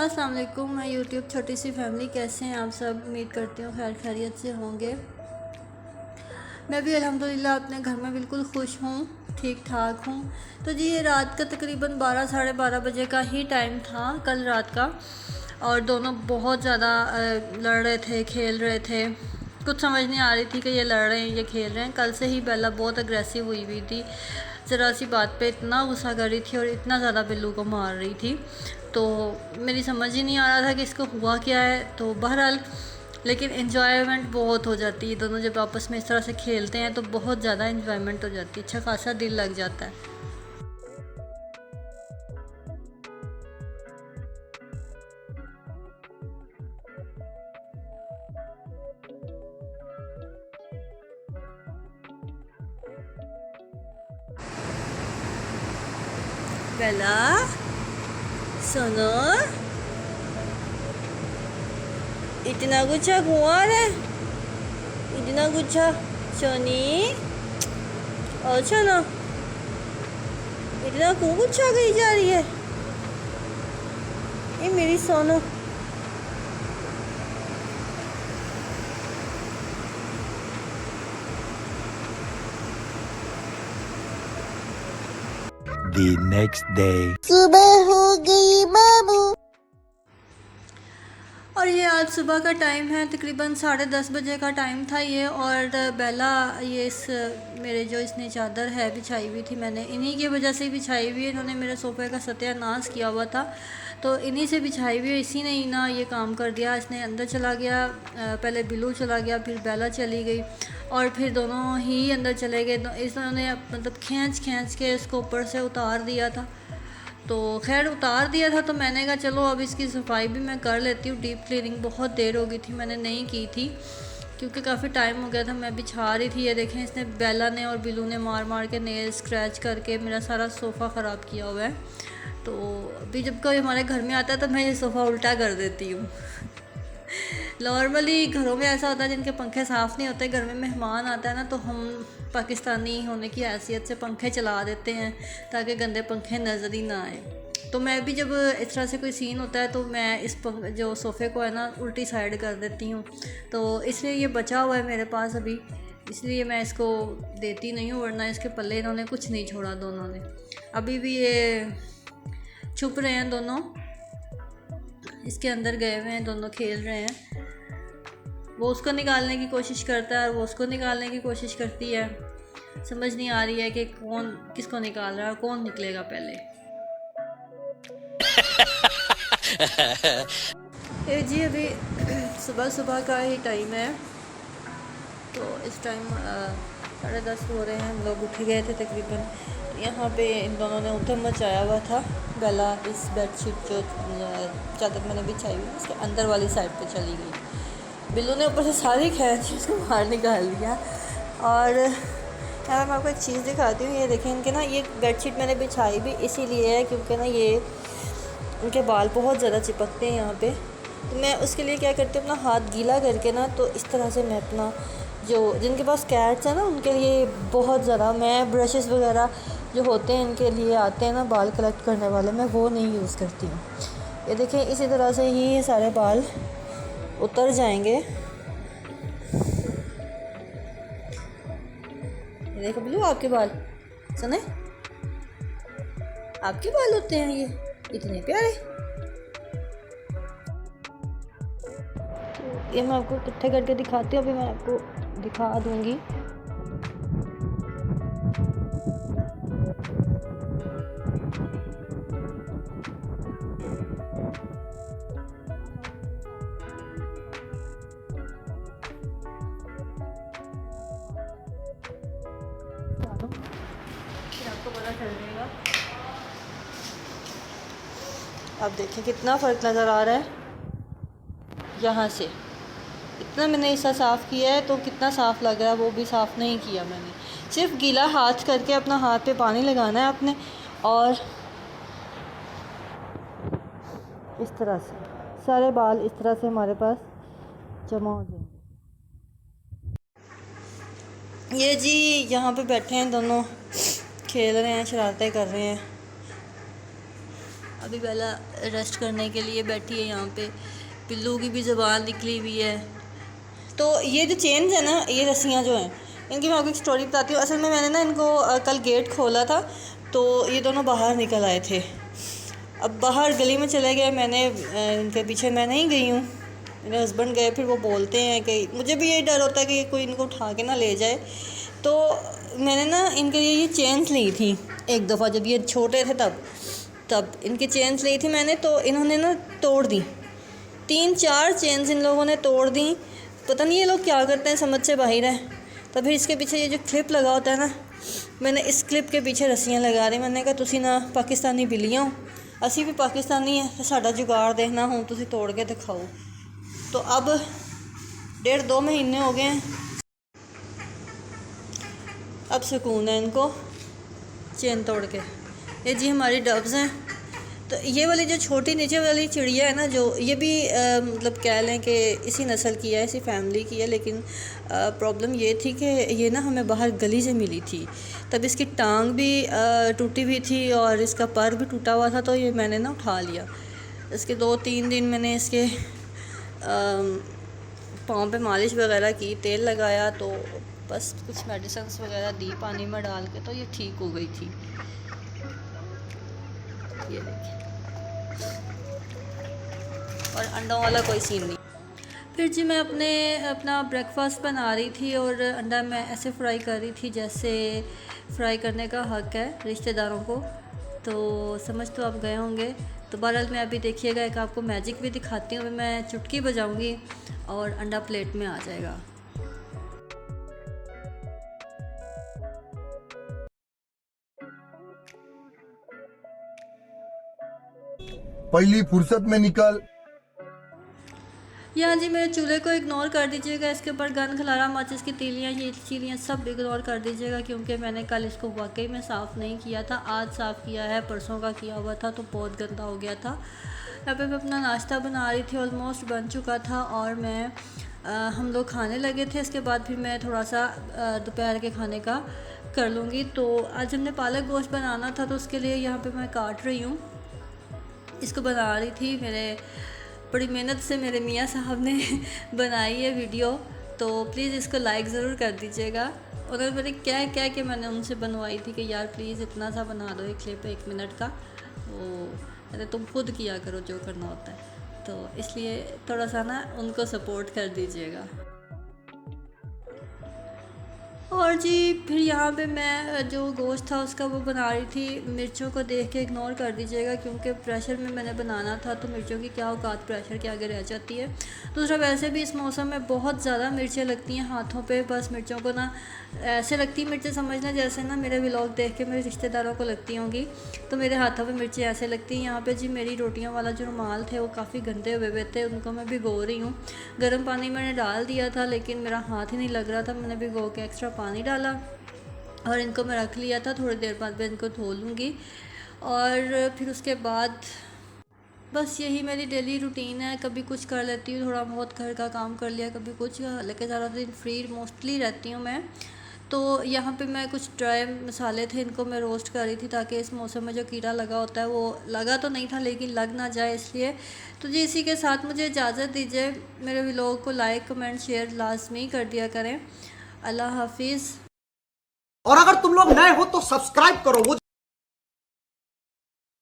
अस्सलाम वालेकुम। मैं यूट्यूब छोटी सी फैमिली, कैसे हैं आप सब? उम्मीद करती हूँ खैर खैरियत से होंगे। मैं भी अल्हम्दुलिल्लाह अपने घर में बिल्कुल खुश हूँ, ठीक ठाक हूँ। तो जी ये रात का तकरीबन 12 साढ़े 12 बजे का ही टाइम था कल रात का, और दोनों बहुत ज़्यादा लड़ रहे थे, खेल रहे थे। कुछ समझ नहीं आ रही थी कि ये लड़ रहे हैं, ये खेल रहे हैं। कल से ही बेला बहुत अग्रेसिव हुई हुई थी, ज़रा सी बात पे इतना गुस्सा कर रही थी और इतना ज़्यादा बिल्लू को मार रही थी। तो मेरी समझ ही नहीं आ रहा था कि इसको हुआ क्या है। तो बहरहाल लेकिन इन्जॉयमेंट बहुत हो जाती है, दोनों जब आपस में इस तरह से खेलते हैं तो बहुत ज़्यादा इन्जॉयमेंट हो जाती है, अच्छा खासा दिल लग जाता है। बेला सुनो, इतना गुच्छा कुआं है, इतना गुच्छा सोनी और सुनो, इतना क्यों गुच्छा गई जा रही है ये मेरी सोनो। The next day. सुबह हो गई बाबू। और ये आज सुबह का टाइम है, तकरीबन 10:30 बजे का टाइम था ये। और बेला ये इस मेरे जो इसने चादर है बिछाई हुई थी, मैंने इन्हीं की वजह से ही बिछाई हुई है। इन्होंने मेरे सोफ़े का सत्यानाश किया हुआ था, तो इन्हीं से बिछाई हुई है। इसी ने ही ना ये काम कर दिया। इसने अंदर चला गया, पहले बिल्लू चला गया, फिर बेला चली गई और फिर दोनों ही अंदर चले गए। तो इन्होंने मतलब खींच खींच के इसको ऊपर से उतार दिया था। तो खैर उतार दिया था तो मैंने कहा चलो अब इसकी सफाई भी मैं कर लेती हूँ। डीप क्लीनिंग बहुत देर हो गई थी, मैंने नहीं की थी क्योंकि काफ़ी टाइम हो गया था। मैं बिछा रही थी, ये देखें इसने बेला ने और बिल्लू ने मार मार के नेल स्क्रैच करके मेरा सारा सोफ़ा ख़राब किया हुआ है। तो अभी जब कोई हमारे घर में आता है तो मैं ये सोफ़ा उल्टा कर देती हूँ। नॉर्मली घरों में ऐसा होता है जिनके पंखे साफ़ नहीं होते, घर में मेहमान आता है ना तो हम पाकिस्तानी होने की हैसियत से पंखे चला देते हैं ताकि गंदे पंखे नज़र ही ना आए। तो मैं भी जब इस तरह से कोई सीन होता है तो मैं इस जो सोफ़े को है ना उल्टी साइड कर देती हूँ। तो इसलिए ये बचा हुआ है मेरे पास अभी, इसलिए मैं इसको देती नहीं हूँ, वरना इसके पल्ले इन्होंने कुछ नहीं छोड़ा दोनों ने। अभी भी ये छुप रहे हैं दोनों, इसके अंदर गए हुए हैं, दोनों खेल रहे हैं। वो उसको निकालने की कोशिश करता है और वो उसको निकालने की कोशिश करती है। समझ नहीं आ रही है कि कौन किसको निकाल रहा है, कौन निकलेगा पहले। ये जी अभी सुबह सुबह का ही टाइम है, तो इस टाइम 10:30 हो रहे हैं। हम लोग उठ गए थे तकरीबन। यहाँ पे इन दोनों ने उधम मचाया हुआ था। बेला इस बेडशीट जो चादर मैंने बिछाई हुई उसके अंदर वाली साइड पे चली गई। बिल्लू ने ऊपर से सारी खींच उसको बाहर निकाल दिया। और यहाँ मैं आपको एक चीज़ दिखाती हूँ, ये देखें इनके ना, ये बेडशीट मैंने बिछाई भी इसीलिए है क्योंकि ना ये उनके बाल बहुत ज़्यादा चिपकते हैं यहाँ पे। तो मैं उसके लिए क्या करती हूँ, अपना हाथ गीला करके ना, तो इस तरह से मैं अपना जो जिनके पास कैट्स हैं ना उनके लिए बहुत ज़्यादा मैं ब्रशेस वगैरह जो होते हैं इनके लिए आते हैं ना बाल कलेक्ट करने वाले, मैं वो नहीं यूज़ करती हूँ। ये देखें इसी तरह से ही ये सारे बाल उतर जाएंगे। ये देखो बिल्लू आपके बाल, सुने आपके बाल होते हैं ये इतने प्यारे। तो ये मैं आपको इकट्ठे करके दिखाती हूँ, अभी मैं आपको दिखा दूँगी। फिर आपको पता चल जाएगा। अब देखिए कितना फ़र्क नज़र आ रहा है। यहाँ से इतना मैंने हिस्सा साफ़ किया है तो कितना साफ़ लग रहा है, वो भी साफ़ नहीं किया मैंने। सिर्फ गीला हाथ करके अपना हाथ पे पानी लगाना है अपने, और इस तरह से सारे बाल इस तरह से हमारे पास जमा हो जाएंगे। ये जी यहाँ पे बैठे हैं दोनों, खेल रहे हैं, शरारतें कर रहे हैं। अभी बेला रेस्ट करने के लिए बैठी है यहाँ पे। पिल्लू की भी ज़बान निकली हुई है। तो ये जो चेन्स है ना, ये रस्सियाँ जो हैं, इनकी मैं आपको एक स्टोरी बताती हूँ। असल में मैंने ना इनको कल गेट खोला था तो ये दोनों बाहर निकल आए थे। अब बाहर गली में चले गए, मैंने इनके पीछे मैं नहीं गई हूँ, मेरे हस्बैंड गए। फिर वो बोलते हैं कि मुझे भी यही डर होता है कि कोई इनको उठा के ना ले जाए। तो मैंने ना इनके लिए ये चेन्स ली थी एक दफ़ा, जब ये छोटे थे तब इनकी चेन्स ली थी मैंने। तो इन्होंने ना तोड़ दी, 3-4 चेन्स इन लोगों ने तोड़ दी। पता नहीं ये लोग क्या करते हैं, समझ से बाहर है। तो फिर इसके पीछे ये जो क्लिप लगा होता है ना, मैंने इस क्लिप के पीछे रस्सियाँ लगा दी। मैंने कहा तुसी ना पाकिस्तानी बिल्लियाँ हो, असी भी पाकिस्तानी है, तो साडा जुगाड़ देखना हूँ तुसी तोड़ के दिखाओ। तो अब 1.5-2 महीने हो गए हैं, अब सुकून है इनको चेन तोड़ के। ये जी हमारी डब्स हैं। तो ये वाली जो छोटी नीचे वाली चिड़िया है ना, जो ये भी मतलब कह लें कि इसी नस्ल की है, इसी फैमिली की है। लेकिन प्रॉब्लम ये थी कि ये ना हमें बाहर गली से मिली थी, तब इसकी टांग भी टूटी हुई थी और इसका पर भी टूटा हुआ था। तो ये मैंने ना उठा लिया। इसके 2-3 दिन मैंने इसके पाँव पे मालिश वगैरह की, तेल लगाया, तो बस कुछ मेडिसिन्स वगैरह दी पानी में डाल के, तो ये ठीक हो गई थी। ये देखिए, और अंडों वाला कोई सीन नहीं। फिर जी मैं अपना ब्रेकफास्ट बना रही थी और अंडा मैं ऐसे फ्राई कर रही थी जैसे फ्राई करने का हक़ है रिश्तेदारों को। तो समझ तो आप गए होंगे। तो बहरहाल मैं अभी देखिएगा, एक आपको मैजिक भी दिखाती हूँ। मैं चुटकी बजाऊँगी और अंडा प्लेट में आ जाएगा। पहली फुर्सत में निकल। यहाँ जी मेरे चूल्हे को इग्नोर कर दीजिएगा। इसके ऊपर गंद खलारा, माचिस की तीलियाँ, ये चीलियाँ सब इग्नोर कर दीजिएगा, क्योंकि मैंने कल इसको वाकई में साफ़ नहीं किया था। आज साफ़ किया है, परसों का किया हुआ था, तो बहुत गंदा हो गया था। यहाँ पे मैं अपना नाश्ता बना रही थी, ऑलमोस्ट बन चुका था और हम लोग खाने लगे थे। इसके बाद फिर मैं थोड़ा सा दोपहर के खाने का कर लूँगी। तो आज हमने पालक गोश्त बनाना था, तो उसके लिए यहाँ पर मैं काट रही हूँ, इसको बना रही थी। बड़ी मेहनत से मेरे मियाँ साहब ने बनाई है वीडियो, तो प्लीज़ इसको लाइक ज़रूर कर दीजिएगा। उन्होंने मेरे क्या कि मैंने उनसे बनवाई थी कि यार प्लीज़ इतना सा बना दो, एक क्लिप 1 मिनट का, तो तुम खुद किया करो जो करना होता है। तो इसलिए थोड़ा सा ना उनको सपोर्ट कर दीजिएगा। और जी फिर यहाँ पे मैं जो गोश्त था उसका वो बना रही थी। मिर्चों को देख के इग्नोर कर दीजिएगा, क्योंकि प्रेशर में मैंने बनाना था, तो मिर्चों की क्या औकात प्रेशर के आगे रह जाती है। दूसरा, वैसे भी इस मौसम में बहुत ज़्यादा मिर्चें लगती हैं हाथों पे। बस मिर्चों को ना ऐसे लगती मिर्चें, समझना जैसे ना मेरे व्लॉग देख के मेरे रिश्तेदारों को लगती होंगी, तो मेरे हाथों पे मिर्चें ऐसे लगती हैं। यहाँ पे जी मेरी रोटियों वाला जो रुमाल थे वो काफ़ी गंदे हुए थे, उनको मैं भिगो रही हूँ। गर्म पानी मैंने डाल दिया था, लेकिन मेरा हाथ ही नहीं लग रहा था। मैंने भिगो के एक्स्ट्रा पानी डाला और इनको मैं रख लिया था। थोड़ी देर बाद मैं इनको धो लूँगी और फिर उसके बाद बस यही मेरी डेली रूटीन है। कभी कुछ कर लेती हूँ, थोड़ा बहुत घर का काम कर लिया, कभी कुछ, लेकिन ज़्यादा दिन फ्री मोस्टली रहती हूँ मैं। तो यहाँ पे मैं कुछ ड्राई मसाले थे, इनको मैं रोस्ट कर रही थी, ताकि इस मौसम में जो कीड़ा लगा होता है वो लगा तो नहीं था लेकिन लग ना जाए, इसलिए। तो जी इसी के साथ मुझे इजाज़त दीजिए। मेरे व्लॉग को लाइक, कमेंट, शेयर लाजमी कर दिया करें। अल्लाह हाफिज़। और अगर तुम लोग नए हो तो सब्सक्राइब करो। वो